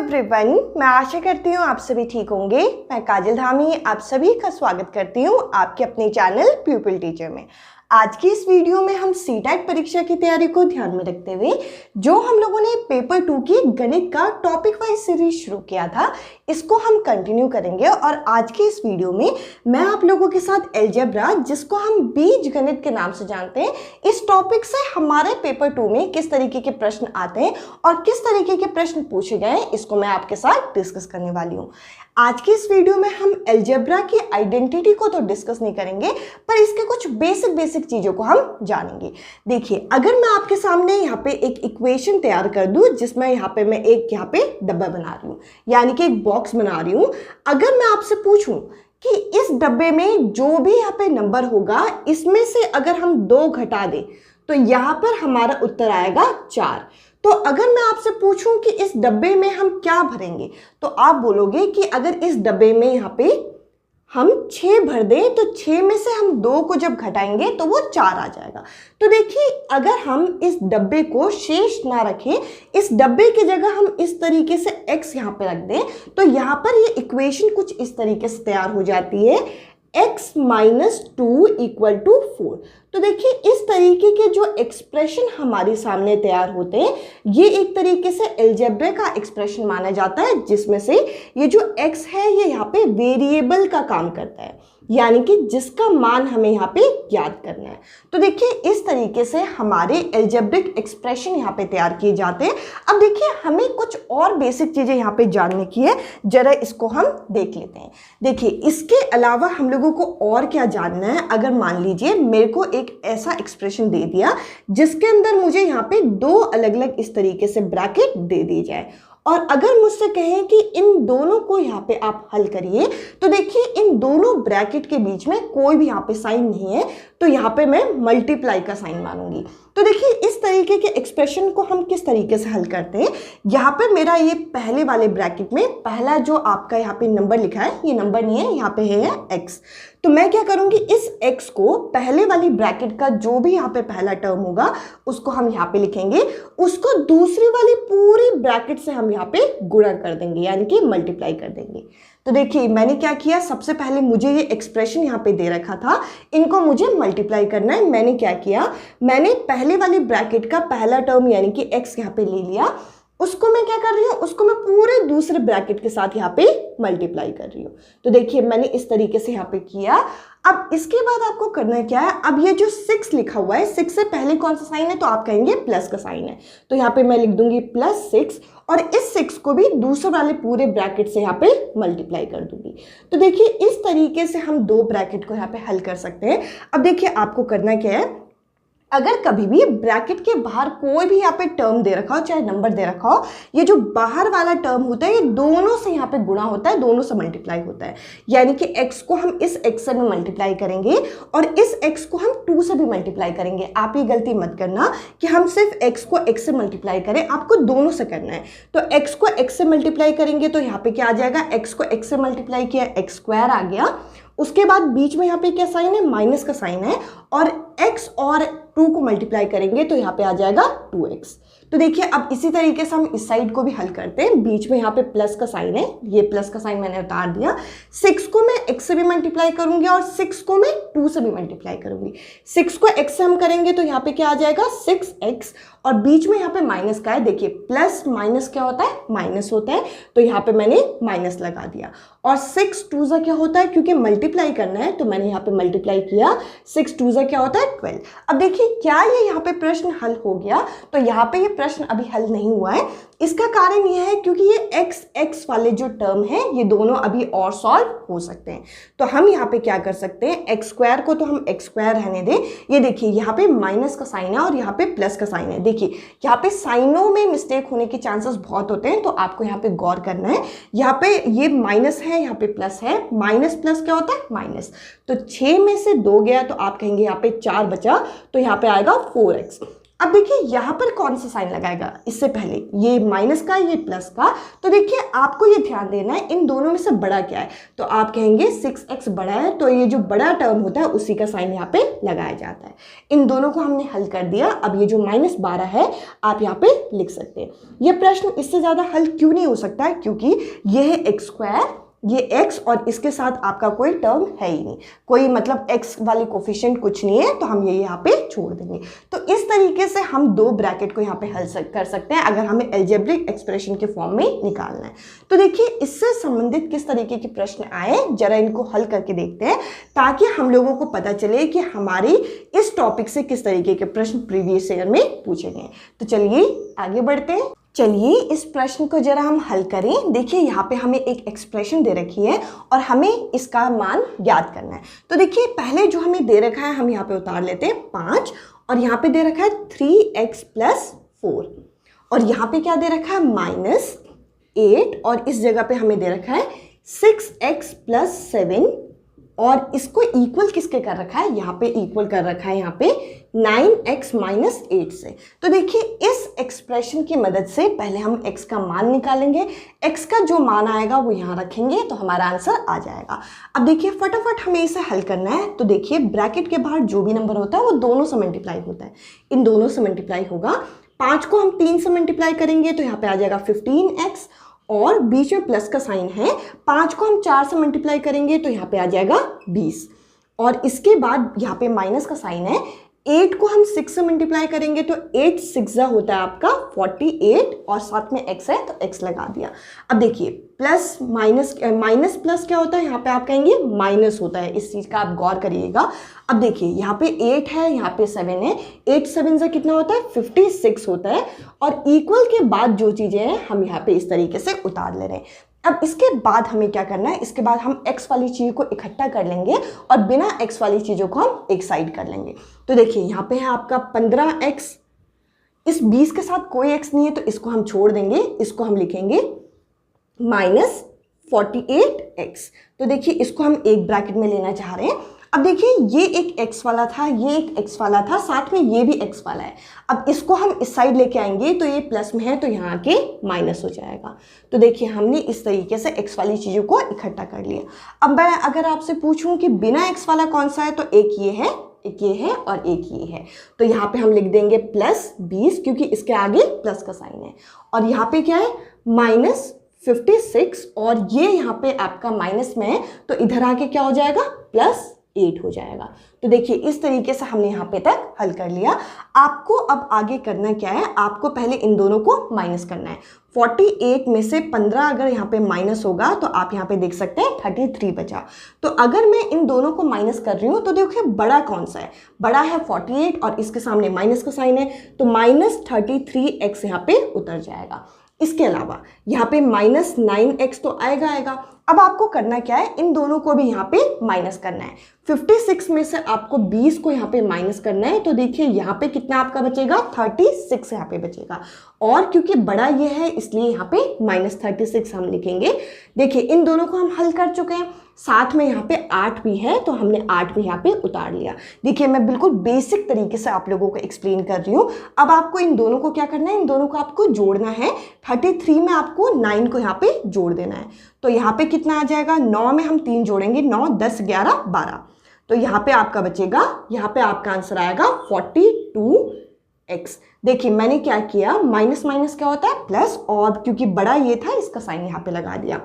Everyone, मैं आशा करती हूँ आप सभी ठीक होंगे। मैं काजल धामी आप सभी का स्वागत करती हूँ आपके अपने चैनल प्यूपिल टीचर में। आज की इस वीडियो में हम सीटेट परीक्षा की तैयारी को ध्यान में रखते हुए जो हम लोगों ने पेपर 2 की गणित का टॉपिक वाइज सीरीज शुरू किया था, इसको हम कंटिन्यू करेंगे। और आज की इस वीडियो में मैं आप लोगों के साथ अलजेब्रा, जिसको हम बीज गणित के नाम से जानते हैं, इस टॉपिक से हमारे पेपर 2 में किस तरीके के प्रश्न आते हैं और किस तरीके के प्रश्न पूछे गए हैं, इसको मैं आपके साथ डिस्कस करने वाली हूँ। आज की इस वीडियो में हम अलजेब्रा की आइडेंटिटी को तो डिस्कस नहीं करेंगे, पर इसके कुछ बेसिक चीजों को हम जानेंगे। देखिए, अगर मैं आपके सामने यहाँ पे एक इक्वेशन तैयार कर दूं, जिसमें यहाँ पे मैं एक यहाँ पे डब्बा बना रही हूँ, यानी कि एक बॉक्स बना रही हूँ। अगर मैं आपसे पूछूं कि इस डब्बे में जो भी यहाँ पे नंबर होगा, इसमें से अगर हम 2 घटा दें तो यहाँ पर हमारा उत्तर आएगा 4। तो अगर मैं आपसे पूछूं कि इस डब्बे में हम क्या भरेंगे, तो आप बोलोगे कि अगर इस डब्बे में यहाँ पे हम 6 भर दें तो 6 में से हम 2 को जब घटाएंगे तो वो 4 आ जाएगा। तो देखिए, अगर हम इस डब्बे को शेष ना रखें, इस डब्बे की जगह हम इस तरीके से x यहाँ पे रख दें, तो यहाँ पर ये इक्वेशन कुछ इस तरीके से तैयार हो जाती है, x - 2 = 4। तो देखिए, इस तरीके के जो एक्सप्रेशन हमारे सामने तैयार होते हैं, ये एक तरीके से अलजेब्रा का एक्सप्रेशन माना जाता है, जिसमें से ये जो x है ये यहाँ पे वेरिएबल का काम करता है, यानी कि जिसका मान हमें यहाँ पे याद करना है। तो देखिए, इस तरीके से हमारे अलजेब्रिक एक्सप्रेशन यहाँ पे तैयार किए जाते हैं। अब देखिए, हमें कुछ और बेसिक चीजें यहाँ पे जानने की है, जरा इसको हम देख लेते हैं। देखिए, इसके अलावा हम लोगों को और क्या जानना है। अगर मान लीजिए मेरे को एक ऐसा एक्सप्रेशन दे दिया जिसके अंदर मुझे यहाँ पे 2 अलग अलग इस तरीके से ब्रैकेट दे दी जाए, और अगर मुझसे कहें कि इन दोनों को यहाँ पे आप हल करिए, तो देखिए इन दोनों ब्रैकेट के बीच में कोई भी यहाँ पे साइन नहीं है, तो यहाँ पे मैं मल्टीप्लाई का साइन मानूंगी। तो देखिए, इस तरीके के एक्सप्रेशन को हम किस तरीके से हल करते हैं। यहाँ पे मेरा ये पहले वाले ब्रैकेट में पहला जो आपका यहाँ पे नंबर लिखा है, ये नंबर नहीं है, यहाँ पे है x। तो मैं क्या करूंगी, इस x को पहले वाली ब्रैकेट का जो भी यहाँ पे पहला टर्म होगा उसको हम यहाँ पे लिखेंगे, उसको दूसरी वाली पूरी ब्रैकेट से हम यहाँ पे गुणा कर देंगे, यानी कि मल्टीप्लाई कर देंगे। तो देखिए, मैंने क्या किया, सबसे पहले मुझे ये एक्सप्रेशन यहाँ पे दे रखा था, इनको मुझे मल्टीप्लाई करना है। मैंने क्या किया, मैंने पहले वाली ब्रैकेट का पहला टर्म यानी कि x यहाँ पे ले लिया, उसको मैं क्या कर रही हूँ, उसको मैं पूरे दूसरे ब्रैकेट के साथ यहाँ पे मल्टीप्लाई कर रही हूँ। तो देखिए, मैंने इस तरीके से यहाँ पे किया। अब इसके बाद आपको करना क्या है, अब ये जो 6 लिखा हुआ है, 6 से पहले कौन सा साइन है, तो आप कहेंगे प्लस का साइन है, तो यहाँ पे मैं लिख दूंगी +6, और इस 6 को भी दूसरे वाले पूरे ब्रैकेट से यहाँ पे मल्टीप्लाई कर दूंगी। तो देखिए, इस तरीके से हम 2 ब्रैकेट को यहाँ पे हल कर सकते हैं। अब देखिए, आपको करना क्या है, अगर कभी भी ब्रैकेट के बाहर कोई भी यहाँ पे टर्म दे रखा हो, चाहे नंबर दे रखा हो, ये जो बाहर वाला टर्म होता है ये दोनों से यहाँ पे गुणा होता है, दोनों से मल्टीप्लाई होता है, यानी कि x को हम इस x से भी मल्टीप्लाई करेंगे और इस x को हम 2 से भी मल्टीप्लाई करेंगे। आप ये गलती मत करना कि हम सिर्फ x को x से मल्टीप्लाई करें, आपको दोनों से करना है। तो x को x से मल्टीप्लाई करेंगे तो यहाँ पे क्या आ जाएगा, x को x से मल्टीप्लाई किया, x² आ गया। उसके बाद बीच में यहाँ पे क्या साइन है, माइनस का साइन है, और x और 2 को मल्टीप्लाई करेंगे तो यहाँ पे आ जाएगा 2x। तो देखिए, अब इसी तरीके से हम इस साइड को भी हल करते हैं। बीच में यहाँ पे प्लस का साइन है, ये प्लस का साइन मैंने उतार दिया। 6 को मैं x से भी मल्टीप्लाई करूंगी और 6 को मैं 2 से भी मल्टीप्लाई करूंगी। 6 को x से हम करेंगे तो यहाँ पे क्या आ जाएगा, 6x, और बीच में यहाँ पे माइनस का है। देखिए, प्लस माइनस क्या होता है, माइनस होता है, तो यहाँ पे मैंने माइनस लगा दिया। और 6 2 जा क्या होता है, क्योंकि मल्टीप्लाई करना है तो मैंने यहाँ पे मल्टीप्लाई किया, 6 2 जा क्या होता है, 12। अब देखिए, क्या ये यहाँ पे प्रश्न हल हो गया, तो यहाँ पे ये प्रश्न अभी हल नहीं हुआ है। इसका कारण यह है क्योंकि ये x वाले जो टर्म है ये दोनों अभी और सॉल्व हो सकते हैं। तो हम यहाँ पे क्या कर सकते हैं, x² को तो हम x² रहने दें। ये देखिए, यहाँ पे माइनस का साइन है और यहाँ पे प्लस का साइन है। देखिए, यहाँ पे साइनों में मिस्टेक होने के चांसेस बहुत होते हैं, तो आपको यहाँ पे गौर करना है। यहाँ पे ये माइनस है, यहाँ पे प्लस है, माइनस प्लस क्या होता है, माइनस। तो 6 में से 2 गया तो आप कहेंगे यहाँ पे 4 बचा, तो यहाँ पे आएगा 4x। अब देखिए यहाँ पर कौन सा साइन लगाएगा, इससे पहले ये माइनस का, ये प्लस का। तो देखिए आपको ये ध्यान देना है इन दोनों में से बड़ा क्या है। तो आप कहेंगे 6x बड़ा है, तो ये जो बड़ा टर्म होता है उसी का साइन यहाँ पे लगाया जाता है। इन दोनों को हमने हल कर दिया। अब ये जो -12 है आप यहाँ पे लिख सकते हैं। ये प्रश्न इससे ज़्यादा हल क्यों नहीं हो सकता है, क्योंकि ये है x², ये x और इसके साथ आपका कोई टर्म है ही नहीं, कोई मतलब x वाले कोफिशिएंट कुछ नहीं है, तो हम ये यहाँ पे छोड़ देंगे। तो इस तरीके से हम दो ब्रैकेट को यहाँ पे हल कर सकते हैं अगर हमें अलजेब्रिक एक्सप्रेशन के फॉर्म में निकालना है। तो देखिए इससे संबंधित किस तरीके के प्रश्न आए, जरा इनको हल करके देखते हैं, ताकि हम लोगों को पता चले कि हमारी इस टॉपिक से किस तरीके के प्रश्न प्रीवियस ईयर में पूछे गए। तो चलिए आगे बढ़ते हैं। चलिए इस प्रश्न को जरा हम हल करें। देखिए यहाँ पे हमें एक एक्सप्रेशन दे रखी है और हमें इसका मान ज्ञात करना है। तो देखिए पहले जो हमें दे रखा है हम यहाँ पे उतार लेते हैं 5, और यहाँ पे दे रखा है 3x + 4, और यहाँ पे क्या दे रखा है -8, और इस जगह पे हमें दे रखा है 6x + 7, और इसको इक्वल किसके कर रखा है, यहाँ पे इक्वल कर रखा है यहाँ पे 9x - 8 से। तो देखिए इस एक्सप्रेशन की मदद से पहले हम x का मान निकालेंगे। x का जो मान आएगा वो यहाँ रखेंगे तो हमारा आंसर आ जाएगा। अब देखिए फटाफट हमें इसे हल करना है। तो देखिए ब्रैकेट के बाहर जो भी नंबर होता है वो दोनों से मल्टीप्लाई होता है, इन दोनों से मल्टीप्लाई होगा। 5 को हम 3 से मल्टीप्लाई करेंगे तो यहाँ पे आ जाएगा 15x, और बीच में प्लस का साइन है। 5 को हम 4 से मल्टीप्लाई करेंगे तो यहाँ पे आ जाएगा 20, और इसके बाद यहाँ पे माइनस का साइन है। 8 को हम 6 से मल्टीप्लाई करेंगे तो 8 6 होता है आपका 48, और साथ में x है तो x लगा दिया। अब देखिए प्लस माइनस प्लस क्या होता है, यहाँ पे आप कहेंगे माइनस होता है, इस चीज़ का आप गौर करिएगा। अब देखिए यहाँ पे 8 है, यहाँ पे 7 है, 8 7 से कितना होता है 56 होता है, और इक्वल के बाद जो चीज़ें हैं हम यहाँ पे इस तरीके से उतार ले रहे हैं। अब इसके बाद हमें क्या करना है, इसके बाद हम x वाली चीज़ को इकट्ठा कर लेंगे और बिना x वाली चीज़ों को हम एक साइड कर लेंगे। तो देखिए यहाँ पे है आपका 15x, इस 20 के साथ कोई x नहीं है तो इसको हम छोड़ देंगे, इसको हम लिखेंगे -48x। तो देखिए इसको हम एक ब्रैकेट में लेना चाह रहे हैं। अब देखिए ये एक x वाला था, ये एक x वाला था, साथ में ये भी x वाला है। अब इसको हम इस साइड लेके आएंगे तो ये प्लस में है तो यहाँ आके माइनस हो जाएगा। तो देखिए हमने इस तरीके से x वाली चीज़ों को इकट्ठा कर लिया। अब मैं अगर आपसे पूछूं कि बिना x वाला कौन सा है, तो एक ये है, एक ये है और एक ये है। तो यहाँ पे हम लिख देंगे +20, क्योंकि इसके आगे प्लस का साइन है, और यहाँ पे क्या है -56, और ये यहाँ पे आपका माइनस में है तो इधर आके क्या हो जाएगा +8 हो जाएगा। तो देखिए इस तरीके से हमने यहाँ पे तक हल कर लिया। आपको अब आगे करना क्या है, आपको पहले इन दोनों को माइनस करना है। 48 में से 15 अगर यहाँ पे माइनस होगा तो आप यहाँ पे देख सकते हैं 33 बचा। तो अगर मैं इन दोनों को माइनस कर रही हूँ तो देखिए बड़ा कौन सा है, बड़ा है 48 और इसके सामने माइनस का साइन है, तो -33x यहाँ पे उतर जाएगा। इसके अलावा यहाँ पे -9x तो आएगा। अब आपको करना क्या है, इन दोनों को भी यहाँ पे माइनस करना है। 56 में से आपको 20 को यहाँ पे माइनस करना है, तो देखिए यहाँ पे कितना आपका बचेगा 36 यहाँ पे बचेगा, और क्योंकि बड़ा ये है इसलिए यहाँ पे -36 हम लिखेंगे। देखिए इन दोनों को हम हल कर चुके हैं, साथ में यहाँ पे 8 भी है तो हमने 8 भी यहाँ पे उतार लिया। देखिए मैं बिल्कुल बेसिक तरीके से आप लोगों को एक्सप्लेन कर रही हूँ। अब आपको इन दोनों को क्या करना है, इन दोनों को आपको जोड़ना है। 33 में आपको 9 को यहाँ पे जोड़ देना है, तो यहाँ पे कितना आ जाएगा, 9 में हम 3 जोड़ेंगे, 9 10 11 12, तो यहाँ पे आपका बचेगा, यहाँ पे आपका आंसर आएगा 42x। देखिए मैंने क्या किया, माइनस माइनस क्या होता है प्लस, और क्योंकि बड़ा ये था इसका साइन यहाँ पे लगा दिया।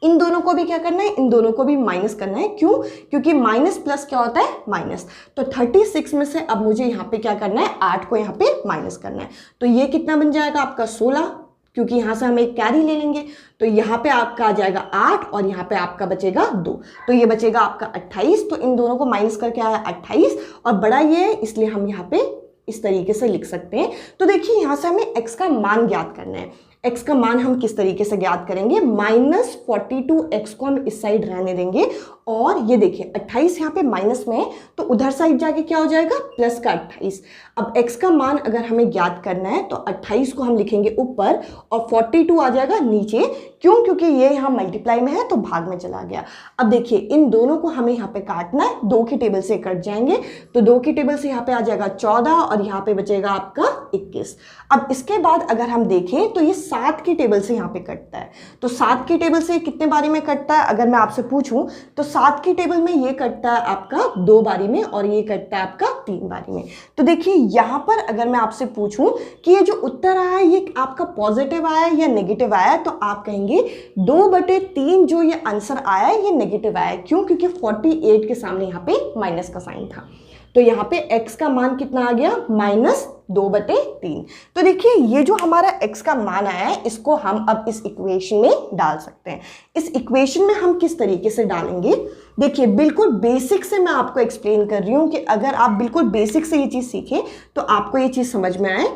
इन दोनों को भी क्या करना है, इन दोनों को भी माइनस करना है। क्यों, क्योंकि माइनस प्लस क्या होता है माइनस। तो 36 में से अब मुझे यहाँ पे क्या करना है, 8 को यहाँ पे माइनस करना है। तो ये कितना बन जाएगा आपका 16, क्योंकि यहाँ से हम एक कैरी ले लेंगे, तो यहाँ पे आपका आ जाएगा 8 और यहाँ पे आपका बचेगा 2, तो ये बचेगा आपका 28। तो इन दोनों को माइनस करके आया 28, और बड़ा ये है इसलिए हम यहाँ पे इस तरीके से लिख सकते हैं। तो देखिए यहाँ से हमें x का मान ज्ञात करना है। x का मान हम किस तरीके से ज्ञात करेंगे, -42x को हम इस साइड रहने देंगे और ये देखिए 28 यहाँ पे माइनस में है तो उधर साइड जाके क्या हो जाएगा, प्लस का 28। अब x का मान अगर हमें ज्ञात करना है तो 28 को हम लिखेंगे ऊपर और 42 आ जाएगा नीचे। क्यों? क्योंकि ये यहाँ मल्टीप्लाई में है तो भाग में चला गया। अब देखिए इन दोनों को हमें यहाँ पे काटना है, 2 की टेबल से कट जाएंगे तो 2 की टेबल से यहाँ पे आ जाएगा 14 और यहाँ पे बचेगा आपका 21। अब इसके बाद अगर हम देखें तो ये 7 की टेबल से यहाँ पे कटता है, तो 7 की टेबल से कितने बारी में कटता है अगर मैं आपसे पूछूं तो 7 की टेबल में ये कटता है आपका 2 बारी में और ये कटता है आपका 3 बारी में। तो देखिए यहाँ पर अगर मैं आपसे पूछूं कि ये जो उत्तर आया है ये आपका पॉजिटिव आया है या नेगेटिव आया है, तो आप कहेंगे 2/3 जो ये आंसर आया है ये नेगेटिव आया है। क्यों? क्योंकि 48 के सामने यहाँ पे माइनस का साइन था। तो यहाँ पे x का मान कितना आ गया, -2/3। तो देखिए ये जो हमारा x का मान आया है इसको हम अब इस इक्वेशन में डाल सकते हैं। इस इक्वेशन में हम किस तरीके से डालेंगे, देखिए बिल्कुल बेसिक से मैं आपको एक्सप्लेन कर रही हूँ कि अगर आप बिल्कुल बेसिक से ये चीज़ सीखें तो आपको ये चीज़ समझ में आए।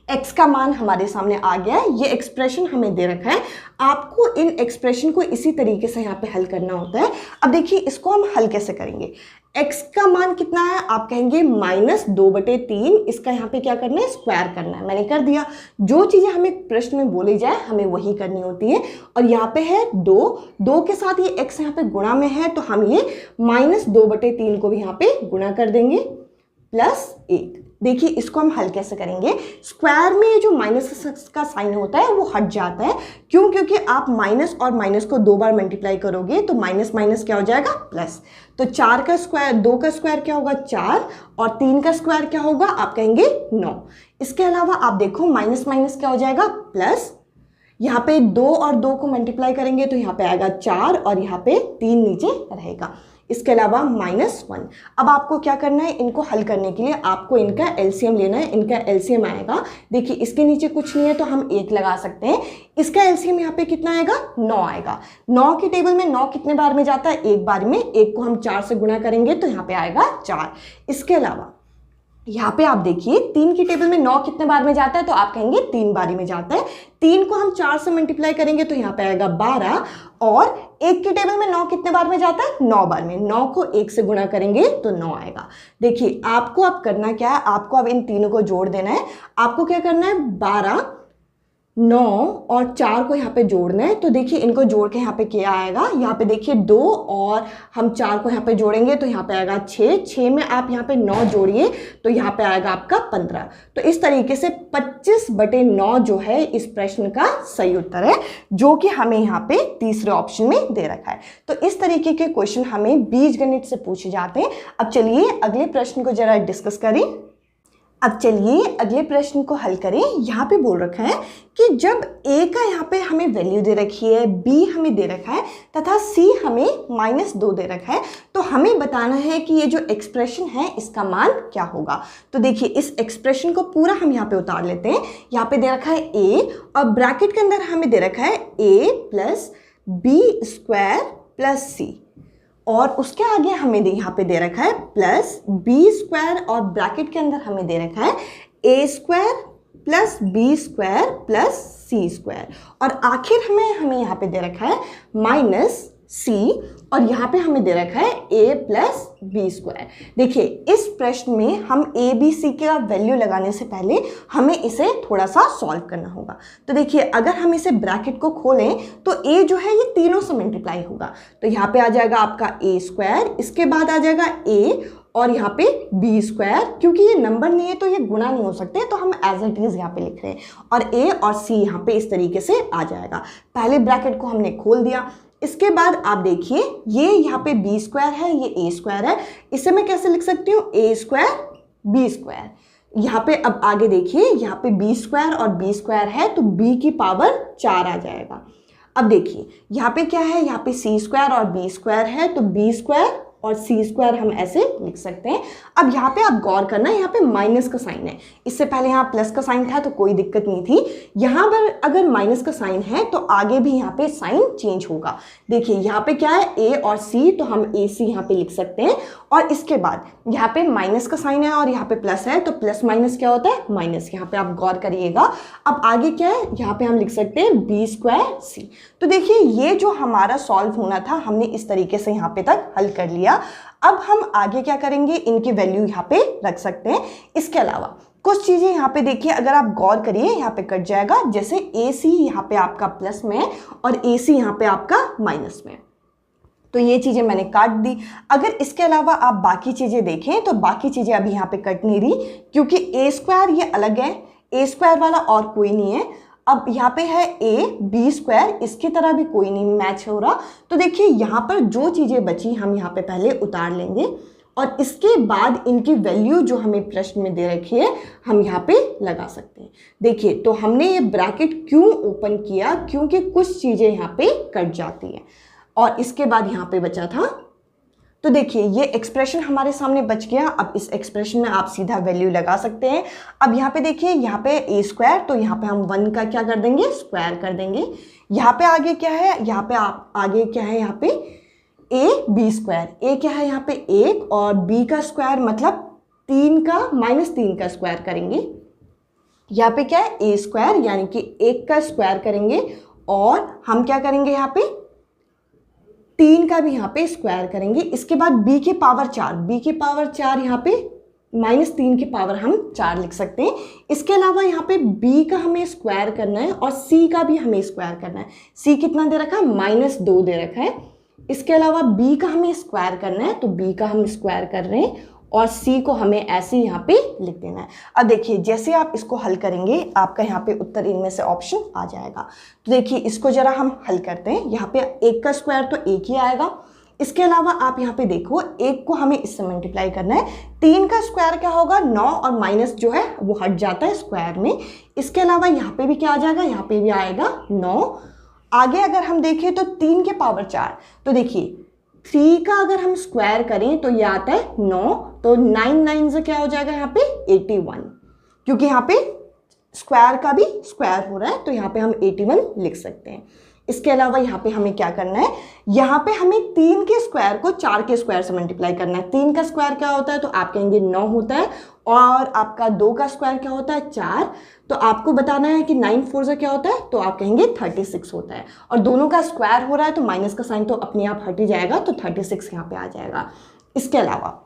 x का मान हमारे सामने आ गया है, ये एक्सप्रेशन हमें दे रखा है, आपको इन एक्सप्रेशन को इसी तरीके से यहाँ पे हल करना होता है। अब देखिए इसको हम हल कैसे करेंगे, x का मान कितना है, आप कहेंगे -2/3, इसका यहाँ पे क्या करना है, स्क्वायर करना है। मैंने कर दिया। जो चीज़ें हमें प्रश्न में बोली जाए हमें वही करनी होती है। और यहाँ पे है 2 के साथ ये x यहाँ पे गुणा में है तो हम ये -2/3 को भी यहाँ पे गुणा कर देंगे +1। देखिए इसको हम हल कैसे करेंगे, स्क्वायर में जो माइनस का साइन होता है वो हट जाता है। क्यों? क्योंकि आप माइनस और माइनस को 2 बार मल्टीप्लाई करोगे तो माइनस माइनस क्या हो जाएगा, प्लस। तो 4 का स्क्वायर, 2 का स्क्वायर क्या होगा 4 और 3 का स्क्वायर क्या होगा, आप कहेंगे 9। इसके अलावा आप देखो माइनस माइनस क्या हो जाएगा, प्लस। यहाँ पे 2 और 2 को मल्टीप्लाई करेंगे तो यहाँ पे आएगा 4 और यहाँ पे 3 नीचे रहेगा। इसके अलावा -1। अब आपको क्या करना है, इनको हल करने के लिए आपको इनका एलसीएम लेना है। इनका एलसीएम आएगा, देखिए इसके नीचे कुछ नहीं है तो हम 1 लगा सकते हैं। इसका एलसीएम यहाँ पे कितना आएगा, 9 आएगा। 9 की टेबल में 9 कितने बार में जाता है, 1 बार में। 1 को हम 4 से गुणा करेंगे तो यहाँ पे आएगा 4। इसके अलावा यहाँ पे आप देखिए 3 की टेबल में 9 कितने बार में जाता है, तो आप कहेंगे 3 बारी में जाता है। 3 को हम 4 से मल्टीप्लाई करेंगे तो यहाँ पे आएगा 12। और 1 की टेबल में 9 कितने बार में जाता है, 9 बार में। 9 को 1 से गुणा करेंगे तो 9 आएगा। देखिए आपको अब करना क्या है, आपको अब इन तीनों को जोड़ देना है। आपको क्या करना है, 12, 9 और 4 को यहाँ पे जोड़ना है। तो देखिए इनको जोड़ के यहाँ पे क्या आएगा, यहाँ पे देखिए 2 और हम 4 को यहाँ पे जोड़ेंगे तो यहाँ पे आएगा 6। 6 में आप यहाँ पे 9 जोड़िए तो यहाँ पे आएगा आपका 15। तो इस तरीके से 25/9 जो है इस प्रश्न का सही उत्तर है, जो कि हमें यहाँ पे तीसरे ऑप्शन में दे रखा है। तो इस तरीके के क्वेश्चन हमें बीजगणित से पूछे जाते हैं। अब चलिए अगले प्रश्न को जरा डिस्कस करें। अब चलिए अगले प्रश्न को हल करें। यहाँ पे बोल रखा है कि जब a का यहाँ पे हमें वैल्यू दे रखी है, b हमें दे रखा है तथा c हमें -2 दे रखा है, तो हमें बताना है कि ये जो एक्सप्रेशन है इसका मान क्या होगा। तो देखिए इस एक्सप्रेशन को पूरा हम यहाँ पे उतार लेते हैं। यहाँ पे दे रखा है a और ब्रैकेट के अंदर हमें दे रखा है a + b² + c और उसके आगे हमें यहाँ पे दे रखा है +b² और ब्रैकेट के अंदर हमें दे रखा है a² + b² + c² और आखिर हमें यहाँ पे दे रखा है -c और यहाँ पे हमें दे रखा है a + b²। देखिए इस प्रश्न में हम a b c का वैल्यू लगाने से पहले हमें इसे थोड़ा सा सॉल्व करना होगा। तो देखिए अगर हम इसे ब्रैकेट को खोलें तो a जो है ये तीनों से मल्टीप्लाई होगा। तो यहाँ पे आ जाएगा आपका a², इसके बाद आ जाएगा a और यहाँ पे b²। क्योंकि ये नंबर नहीं है तो ये गुणा नहीं हो सकते, तो हम एज इट इज यहाँ पे लिख रहे हैं और a और c यहाँ पे इस तरीके से आ जाएगा। पहले ब्रैकेट को हमने खोल दिया। इसके बाद आप देखिए ये यहाँ पे b² है, ये a² है, इसे मैं कैसे लिख सकती हूँ, a² b²। यहाँ पे अब आगे देखिए यहाँ पे b² और b² है तो b की पावर 4 आ जाएगा। अब देखिए यहाँ पे क्या है, यहाँ पे c² और b² है तो b² और सी स्क्वायर हम ऐसे लिख सकते हैं। अब यहाँ पे आप गौर करना, यहाँ पे माइनस का साइन है, इससे पहले यहाँ प्लस का साइन था तो कोई दिक्कत नहीं थी। यहाँ पर अगर माइनस का साइन है तो आगे भी यहाँ पे साइन चेंज होगा। देखिए यहाँ पे क्या है, ए और सी, तो हम ए सी यहाँ पे लिख सकते हैं। और इसके बाद यहाँ पे माइनस का साइन है और यहाँ पे प्लस है, तो प्लस माइनस क्या होता है, माइनस। यहाँ पे आप गौर करिएगा। अब आगे क्या है, यहाँ पे हम लिख सकते हैं बी स्क्वायर सी। तो देखिए ये जो हमारा सॉल्व होना था हमने इस तरीके से यहाँ पे तक हल कर लिया। अब हम आगे क्या करेंगे, इनकी वैल्यू यहाँ पे रख सकते हैं। इसके अलावा कुछ चीजें यहाँ पे देखिए, अगर आप गौर करिए यहाँ पे कट जाएगा, जैसे ए सी यहाँ पे आपका प्लस में है और ए सी यहाँ पे आपका माइनस में, तो ये चीजें मैंने काट दी। अगर इसके अलावा आप बाकी चीजें देखें तो बाकी चीजें अभी यहाँ पे कट नहीं रही, क्योंकि ए स्क्वायर ये अलग है, ए स्क्वायर वाला और कोई नहीं है। अब यहाँ पे है ए बी स्क्वायर, इसकी तरह भी कोई नहीं मैच हो रहा। तो देखिए यहाँ पर जो चीजें बची हम यहाँ पे पहले उतार लेंगे और इसके बाद इनकी वैल्यू जो हमें प्रश्न में दे रखी है हम यहाँ पे लगा सकते हैं। देखिए तो हमने ये ब्रैकेट क्यों ओपन किया, क्योंकि कुछ चीजें यहाँ पे कट जाती हैं और इसके बाद यहाँ पे बचा था। तो देखिए ये एक्सप्रेशन हमारे सामने बच गया। अब इस एक्सप्रेशन में आप सीधा वैल्यू लगा सकते हैं। अब यहाँ पे देखिए, यहाँ पे ए स्क्वायर, तो यहाँ पे हम 1 का क्या कर देंगे, स्क्वायर कर देंगे। यहाँ पे आगे क्या है, यहाँ पे आप आगे क्या है, यहाँ पे ए बी स्क्वायर, ए क्या है यहाँ पे 1 और बी का स्क्वायर मतलब 3 का -3 का स्क्वायर करेंगे। यहाँ पे क्या है, ए स्क्वायर यानी कि 1 का स्क्वायर करेंगे और हम क्या करेंगे, यहाँ पे 3 का भी यहाँ पे स्क्वायर करेंगे। इसके बाद b के पावर 4, b के पावर 4 यहाँ पे -3 के पावर हम 4 लिख सकते हैं। इसके अलावा यहाँ पे b का हमें स्क्वायर करना है और c का भी हमें स्क्वायर करना है। c कितना दे रखा है, -2 दे रखा है। इसके अलावा b का हमें स्क्वायर करना है, तो b का हम स्क्वायर कर रहे हैं और c को हमें ऐसे यहाँ पे लिख देना है। अब देखिए जैसे आप इसको हल करेंगे आपका यहाँ पे उत्तर इनमें से ऑप्शन आ जाएगा। तो देखिए इसको जरा हम हल करते हैं। यहाँ पे 1 का स्क्वायर तो 1 ही आएगा। इसके अलावा आप यहाँ पे देखो 1 को हमें इससे मल्टीप्लाई करना है। 3 का स्क्वायर क्या होगा, 9 और माइनस जो है वो हट जाता है स्क्वायर में। इसके अलावा यहाँ पे भी क्या आ जाएगा, यहाँ पे भी आएगा 9। आगे अगर हम देखें तो 3 के पावर 4, तो देखिए 3 का अगर हम स्क्वायर करें तो ये आता है 9, तो 9 से क्या हो जाएगा यहाँ पे 81, क्योंकि यहाँ पे स्क्वायर का भी स्क्वायर हो रहा है तो यहाँ पे हम 81 लिख सकते हैं। इसके अलावा यहाँ पे हमें क्या करना है, यहाँ पे हमें 3 के स्क्वायर को 4 के स्क्वायर से मल्टीप्लाई करना है। 3 का स्क्वायर क्या होता है, तो आप कहेंगे 9 होता है और आपका 2 का स्क्वायर क्या होता है, 4। तो आपको बताना है कि 9 4 से क्या होता है, तो आप कहेंगे 36 होता है। और दोनों का स्क्वायर हो रहा है तो माइनस का साइन तो अपने आप हट ही जाएगा, तो 36 यहाँ पे आ जाएगा। इसके अलावा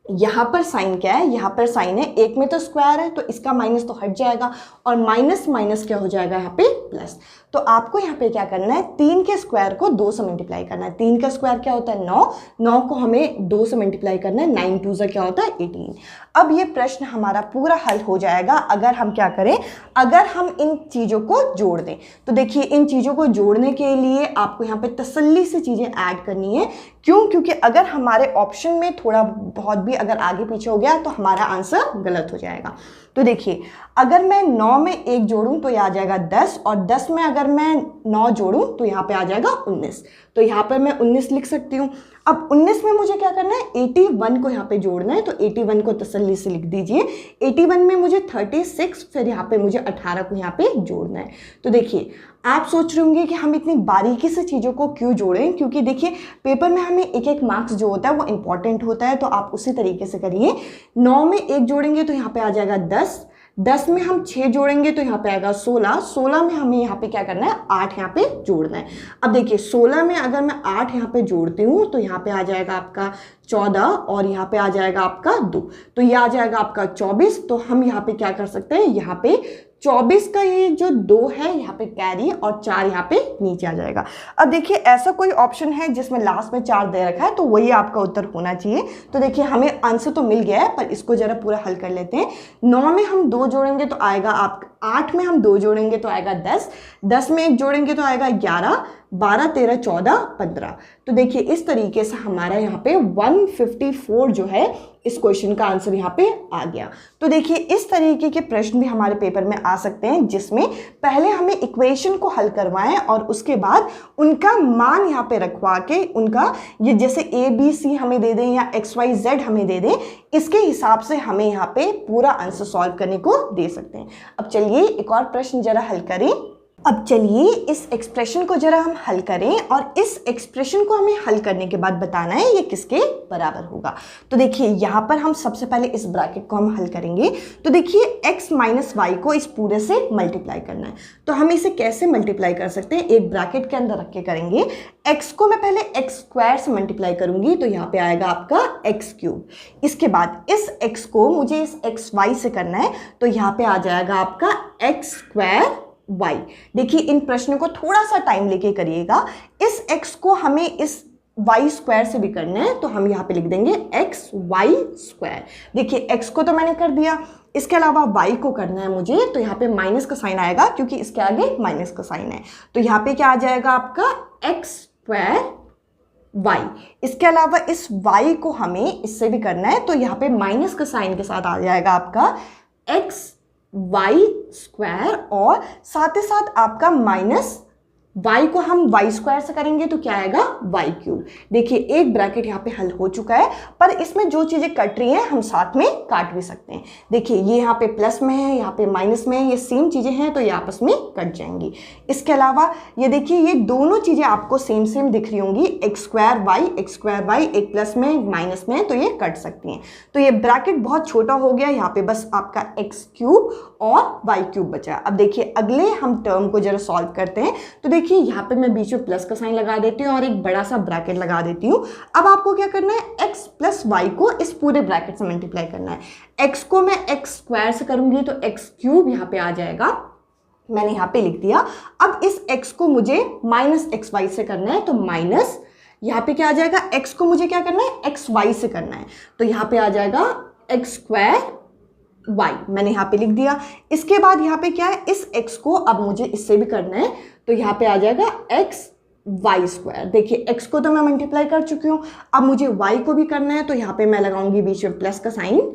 यहाँ पर साइन क्या है, यहाँ पर साइन है, एक में तो स्क्वायर है तो इसका माइनस तो हट जाएगा और माइनस माइनस क्या हो जाएगा यहाँ पे प्लस। तो आपको यहाँ पे क्या करना है, 3 के स्क्वायर को 2 से मल्टीप्लाई करना है। 3 का स्क्वायर क्या होता है 9, 9 को हमें 2 से मल्टीप्लाई करना है। 9 2 से क्या होता है 18। अब ये प्रश्न हमारा पूरा हल हो जाएगा अगर हम क्या करें, अगर हम इन चीज़ों को जोड़ दें। तो देखिए इन चीज़ों को जोड़ने के लिए आपको यहाँ पे तसल्ली से चीज़ें ऐड करनी है। क्यों, क्योंकि अगर हमारे ऑप्शन में थोड़ा बहुत भी अगर आगे पीछे हो गया तो हमारा आंसर गलत हो जाएगा। तो देखिए अगर मैं 9 में 1 जोड़ूं तो यह आ जाएगा 10 और 10 में अगर मैं 9 जोड़ूं तो यहाँ पे आ जाएगा 19। तो यहाँ पर मैं 19 लिख सकती हूँ। अब 19 में मुझे क्या करना है, 81 को यहाँ पे जोड़ना है। तो 81 को तसल्ली से लिख दीजिए। 81 में मुझे 36, फिर यहाँ पे मुझे 18 को यहाँ पे जोड़ना है। तो देखिए आप सोच रहे होंगे कि हम इतनी बारीकी से चीज़ों को क्यों जोड़ें, क्योंकि देखिए पेपर में हमें एक एक मार्क्स जो होता है वो इंपॉर्टेंट होता है, तो आप उसी तरीके से करिए। 9 में 1 जोड़ेंगे तो यहाँ पे आ जाएगा 10, 10 में हम 6 जोड़ेंगे तो यहाँ पे आएगा 16, 16 में हमें यहाँ पे क्या करना है 8 यहाँ पे जोड़ना है। अब देखिए 16 में अगर मैं 8 यहाँ पे जोड़ती हूँ तो यहाँ पे आ जाएगा आपका 14 और यहाँ पे आ जाएगा आपका 2, तो ये आ जाएगा आपका 24। तो हम यहाँ पे क्या कर सकते हैं, यहाँ पे 24 का ये जो 2 है यहाँ पे कैरी और 4 यहाँ पे नीचे आ जाएगा। अब देखिए ऐसा कोई ऑप्शन है जिसमें लास्ट में 4 दे रखा है तो वही आपका उत्तर होना चाहिए। तो देखिए हमें आंसर तो मिल गया है, पर इसको जरा पूरा हल कर लेते हैं। 9 में हम 2 जोड़ेंगे तो आएगा आप 8 में हम 2 जोड़ेंगे तो आएगा 10, 10 में 1 जोड़ेंगे तो आएगा 11, 12 13 14 15। तो देखिए इस तरीके से हमारा यहाँ पे 154 जो है इस क्वेश्चन का आंसर यहाँ पे आ गया। तो देखिए इस तरीके के प्रश्न भी हमारे पेपर में आ सकते हैं, जिसमें पहले हमें इक्वेशन को हल करवाएं और उसके बाद उनका मान यहाँ पे रखवा के उनका ये जैसे ABC हमें दे दें या XYZ हमें दे दें, इसके हिसाब से हमें यहाँ पे पूरा आंसर सॉल्व करने को दे सकते हैं। अब चलिए एक और प्रश्न जरा हल करें। अब चलिए इस एक्सप्रेशन को जरा हम हल करें और इस एक्सप्रेशन को हमें हल करने के बाद बताना है ये किसके बराबर होगा। तो देखिए यहाँ पर हम सबसे पहले इस ब्रैकेट को हम हल करेंगे। तो देखिए x माइनस वाई को इस पूरे से मल्टीप्लाई करना है। तो हम इसे कैसे मल्टीप्लाई कर सकते हैं, एक ब्रैकेट के अंदर रख के करेंगे। x को मैं पहले x स्क्वायर से मल्टीप्लाई करूंगी तो यहाँ पे आएगा आपका x क्यूब। इसके बाद इस x को मुझे इस xy से करना है तो यहाँ पे आ जाएगा आपका x स्क्वायर y। देखिए इन प्रश्नों को थोड़ा सा टाइम लेके करिएगा। इस x को हमें इस y स्क्वायर से भी करना है तो हम यहाँ पे लिख देंगे x y स्क्वायर। देखिए x को तो मैंने कर दिया, इसके अलावा y को करना है मुझे, तो यहाँ पे माइनस का साइन आएगा क्योंकि इसके आगे माइनस का साइन है। तो यहाँ पे क्या आ जाएगा आपका x स्क्वायर y। इसके अलावा इस y को हमें इससे भी करना है तो यहाँ पे माइनस का साइन के साथ आ जाएगा आपका x y स्क्वायर और साथ ही साथ आपका माइनस y को हम y स्क्वायर से करेंगे तो क्या आएगा y क्यूब। देखिए एक ब्रैकेट यहाँ पे हल हो चुका है, पर इसमें जो चीज़ें कट रही हैं हम साथ में काट भी सकते हैं। देखिए ये यहाँ पे प्लस में है, यहाँ पे माइनस में है, ये सेम चीज़ें हैं तो ये आपस में कट जाएंगी। इसके अलावा ये देखिए ये दोनों चीज़ें आपको सेम सेम दिख रही होंगी, x स्क्वायर वाई, एक प्लस में एक माइनस में है तो ये कट सकती हैं। तो ये ब्रैकेट बहुत छोटा हो गया, यहाँ पे बस आपका x क्यूब और y क्यूब बचा। अब देखिए अगले हम टर्म को जरा सॉल्व करते हैं। तो देखिए यहाँ पे मैं बीच में प्लस का साइन लगा देती हूँ और एक बड़ा सा ब्रैकेट लगा देती हूँ। अब आपको क्या करना है, x प्लस वाई को इस पूरे ब्रैकेट से मल्टीप्लाई करना है। x को मैं x स्क्वायर से करूंगी तो x क्यूब यहाँ पे आ जाएगा, मैंने यहाँ पे लिख दिया। अब इस x को मुझे माइनस एक्स वाई से करना है तो माइनस यहाँ पे क्या आ जाएगा, x को मुझे क्या करना है, एक्स वाई से करना है तो यहाँ पे आ जाएगा एक्स स्क्वायर y, मैंने यहाँ पे लिख दिया। इसके बाद यहाँ पे क्या है, इस x को अब मुझे इससे भी करना है तो यहाँ पे आ जाएगा x y स्क्वायर। देखिए x को तो मैं मल्टीप्लाई कर चुकी हूँ, अब मुझे y को भी करना है तो यहाँ पे मैं लगाऊंगी बीच में प्लस का साइन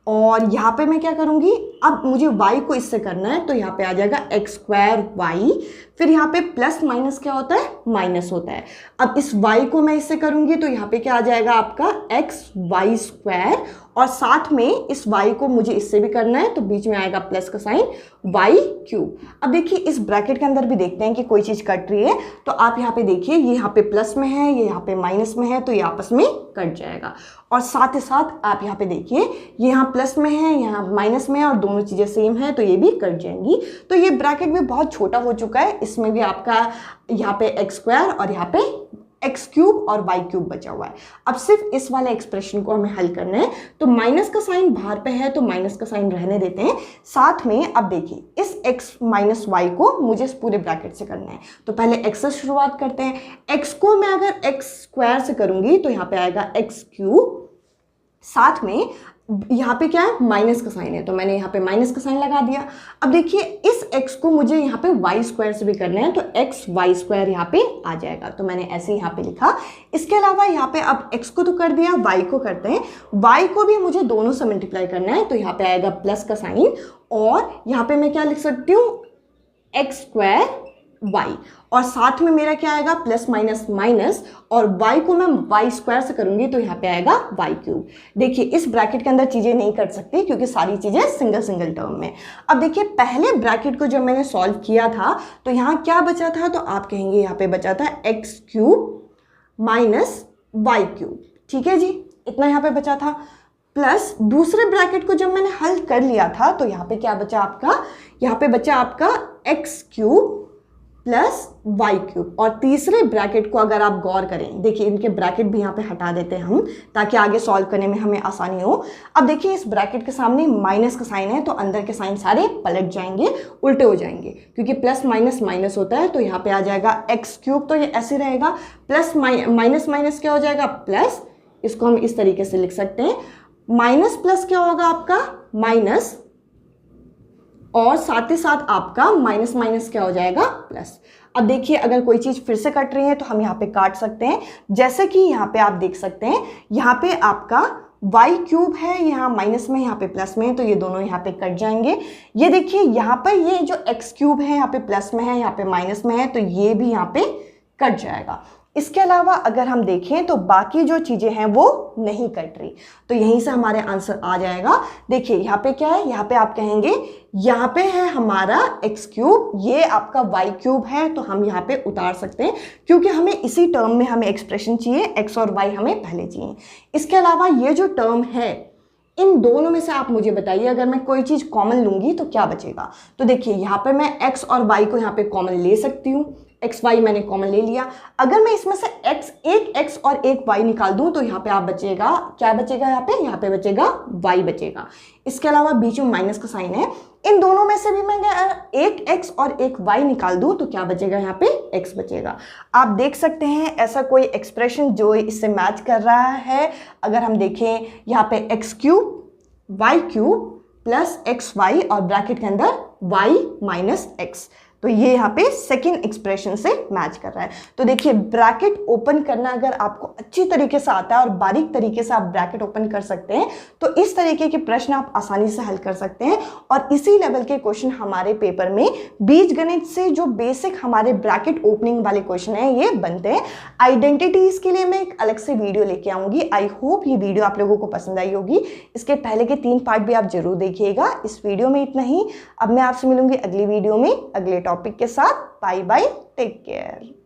और यहाँ पे मैं क्या करूँगी, अब मुझे y को इससे करना है तो यहाँ पे आ जाएगा एक्स स्क्वायर y। फिर यहाँ पे प्लस माइनस क्या होता है, माइनस होता है। अब इस y को मैं इससे करूँगी तो यहाँ पे क्या आ जाएगा आपका एक्स वाई स्क्वायर और साथ में इस y को मुझे इससे भी करना है तो बीच में आएगा प्लस का साइन y क्यूब। अब देखिए इस ब्रैकेट के अंदर भी देखते हैं कि कोई चीज़ कट रही है तो आप यहाँ पे देखिए ये यहाँ पे प्लस में है, ये यहाँ पे माइनस में है तो ये आपस में कट जाएगा। और साथ ही साथ आप यहाँ पे देखिए ये यहाँ प्लस में है, यहाँ माइनस में है और दोनों चीज़ें सेम है तो ये भी कट जाएंगी। तो ये ब्रैकेट भी बहुत छोटा हो चुका है, इसमें भी आपका यहाँ पे एक्स स्क्वायर और यहाँ पे एक्स क्यूब और वाई क्यूब बचा हुआ है। अब सिर्फ इस वाले एक्सप्रेशन को हमें हल करना है तो माइनस का साइन बाहर पे है तो माइनस का साइन रहने देते हैं। साथ में अब देखिए इस x माइनस वाई को मुझे इस पूरे ब्रैकेट से करना है तो पहले x से शुरुआत करते हैं। x को मैं अगर x स्क्वायर से करूंगी तो यहाँ पे आएगा x क्यूब, साथ में यहाँ पे क्या है, माइनस का साइन है तो मैंने यहाँ पे माइनस का साइन लगा दिया। अब देखिए इस x को मुझे यहाँ पे y स्क्वायर से भी करना है तो x वाई स्क्वायर यहाँ पे आ जाएगा तो मैंने ऐसे यहाँ पे लिखा। इसके अलावा यहाँ पे अब x को तो कर दिया, y को करते हैं। y को भी मुझे दोनों से मल्टीप्लाई करना है तो यहाँ पे आएगा प्लस का साइन और यहाँ पे मैं क्या लिख सकती हूँ, एक्स स्क्वायर y और साथ में मेरा क्या आएगा, प्लस माइनस माइनस और y को मैं y स्क्वायर से करूंगी तो यहाँ पे आएगा y क्यूब। देखिए इस ब्रैकेट के अंदर चीज़ें नहीं कर सकती क्योंकि सारी चीज़ें सिंगल सिंगल टर्म में। अब देखिए पहले ब्रैकेट को जब मैंने सॉल्व किया था तो यहाँ क्या बचा था, तो आप कहेंगे यहाँ पे बचा था x cube minus y cube. ठीक है जी, इतना यहाँ पे बचा था। प्लस दूसरे ब्रैकेट को जब मैंने हल कर लिया था तो यहाँ पे क्या बचा आपका, यहाँ पे बचा आपका x cube plus y cube. और तीसरे ब्रैकेट को अगर आप गौर करें, देखिए इनके ब्रैकेट भी यहाँ पे हटा देते हैं हम ताकि आगे सॉल्व करने में हमें आसानी हो। अब देखिए इस ब्रैकेट के सामने माइनस का साइन है तो अंदर के साइन सारे पलट जाएंगे, उल्टे हो जाएंगे क्योंकि प्लस माइनस माइनस होता है। तो यहाँ पे आ जाएगा एक्स क्यूब तो ये ऐसे रहेगा, प्लस माइनस माइनस क्या हो जाएगा, प्लस। इसको हम इस तरीके से लिख सकते हैं, माइनस प्लस क्या होगा आपका, माइनस, और साथ ही साथ आपका माइनस माइनस क्या हो जाएगा, प्लस। अब देखिए अगर कोई चीज़ फिर से कट रही है तो हम यहाँ पे काट सकते हैं। जैसे कि यहाँ पे आप देख सकते हैं, यहाँ पे आपका y क्यूब है, यहाँ माइनस में, यहाँ पे प्लस में है, तो ये दोनों यहाँ पे कट जाएंगे। ये देखिए यहाँ पर ये जो x क्यूब है यहाँ पे प्लस में है, यहाँ पे माइनस में है, तो ये भी यहाँ पे कट जाएगा। इसके अलावा अगर हम देखें तो बाकी जो चीज़ें हैं वो नहीं कट रही, तो यहीं से हमारे आंसर आ जाएगा। देखिए यहाँ पे क्या है, यहाँ पे आप कहेंगे यहाँ पे है हमारा x क्यूब, ये आपका y क्यूब है, तो हम यहाँ पे उतार सकते हैं क्योंकि हमें इसी टर्म में हमें एक्सप्रेशन चाहिए, x और y हमें पहले चाहिए। इसके अलावा ये जो टर्म है, इन दोनों में से आप मुझे बताइए अगर मैं कोई चीज़ कॉमन लूंगी तो क्या बचेगा। तो देखिए यहाँ पे मैं x और y को यहाँ पे कॉमन ले सकती हूँ, एक्स वाई मैंने कॉमन ले लिया। अगर मैं इसमें से एक एक्स और एक वाई निकाल दूं तो यहाँ पे आप बचेगा, क्या बचेगा यहाँ पे बचेगा वाई बचेगा। इसके अलावा बीच में माइनस का साइन है, इन दोनों में से भी मैं एक एक्स और एक वाई निकाल दूं तो क्या बचेगा, यहाँ पे एक्स बचेगा। आप देख सकते हैं ऐसा कोई एक्सप्रेशन जो इससे मैच कर रहा है। अगर हम देखें यहाँ पे x cube y cube plus x y और ब्रैकेट के अंदर वाई माइनस एक्स, तो ये यहाँ पे सेकंड एक्सप्रेशन से मैच कर रहा है। तो देखिए ब्रैकेट ओपन करना अगर आपको अच्छी तरीके से आता है और बारीक तरीके से आप ब्रैकेट ओपन कर सकते हैं तो इस तरीके के प्रश्न आप आसानी से हल कर सकते हैं। और इसी लेवल के क्वेश्चन हमारे पेपर में बीजगणित से जो बेसिक हमारे ब्रैकेट ओपनिंग वाले क्वेश्चन हैं ये बनते हैं। आइडेंटिटीज के लिए मैं एक अलग से वीडियो लेके आऊंगी। आई होप ये वीडियो आप लोगों को पसंद आई होगी। इसके पहले के 3 पार्ट भी आप जरूर देखिएगा। इस वीडियो में इतना ही। अब मैं आपसे मिलूंगी अगली वीडियो में अगले टॉपिक के साथ। Bye bye, take care.